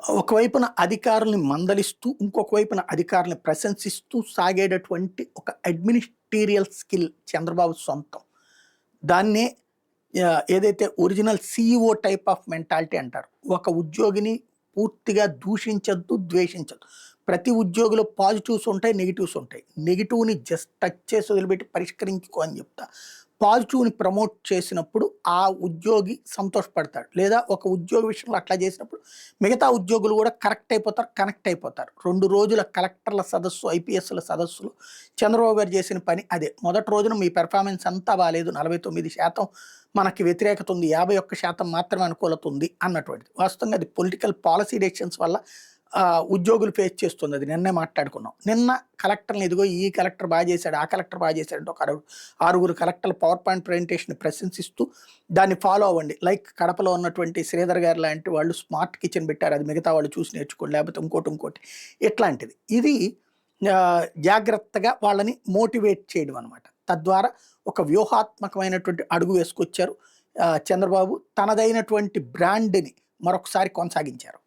ఒకవైపున అధికారుల్ని మందలిస్తూ, ఇంకొక వైపున అధికారుల్ని ప్రశంసిస్తూ సాగేటటువంటి ఒక అడ్మినిస్టీరియల్ స్కిల్ చంద్రబాబు సొంతం. దాన్నే ఏదైతే original CEO type of mentality అంటారు. ఒక ఉద్యోగిని పూర్తిగా దూషించొద్దు, ద్వేషించొద్దు. ప్రతి ఉద్యోగిలో పాజిటివ్స్ ఉంటాయి, నెగెటివ్స్ ఉంటాయి. నెగెటివ్‌ని జస్ట్ టచ్ చేసి వదిలిపెట్టి పరిష్కరించుకో అని చెప్తా. పాజిటివ్‌ని ప్రమోట్ చేసినప్పుడు ఆ ఉద్యోగి సంతోషపడతాడు. లేదా ఒక ఉద్యోగి విషయంలో అట్లా చేసినప్పుడు మిగతా ఉద్యోగులు కూడా కరెక్ట్ అయిపోతారు, కనెక్ట్ అయిపోతారు. 2 రోజుల కలెక్టర్ల సదస్సు, ఐపీఎస్‌ల సదస్సులో చంద్రబాబు గారు చేసిన పని అదే. మొదటి రోజున మీ పెర్ఫార్మెన్స్ అంతా బాలేదు. 49% మనకి వ్యతిరేకత ఉంది. 51% మాత్రమే అనుకూలత ఉంది అన్నటువంటిది. వాస్తవంగా అది పొలిటికల్ పాలిసీ డెసిషన్స్ వల్ల ఉద్యోగులు ఫేస్ చేస్తుంది. అది నిన్నే మాట్లాడుకున్నాం. నిన్న కలెక్టర్‌ని ఇదిగో ఈ కలెక్టర్ బాగా చేశాడు, ఆ కలెక్టర్ బాగా చేశాడు అంటే ఒక 6గురు కలెక్టర్ల పవర్ పాయింట్ ప్రజెంటేషన్ ప్రశంసిస్తూ దాన్ని ఫాలో అవ్వండి. లైక్ కడపలో ఉన్నటువంటి శ్రీధర్ గారు లాంటి వాళ్ళు స్మార్ట్ కిచెన్ పెట్టారు. అది మిగతా వాళ్ళు చూసి నేర్చుకోండి. లేకపోతే ఇంకోటి ఇట్లాంటిది. ఇది జాగ్రత్తగా వాళ్ళని మోటివేట్ చేయడం అనమాట. తద్వారా ఒక వ్యూహాత్మకమైనటువంటి అడుగు వేసుకొచ్చారు చంద్రబాబు. తనదైనటువంటి బ్రాండ్‌ని మరొకసారి కొనసాగించారు.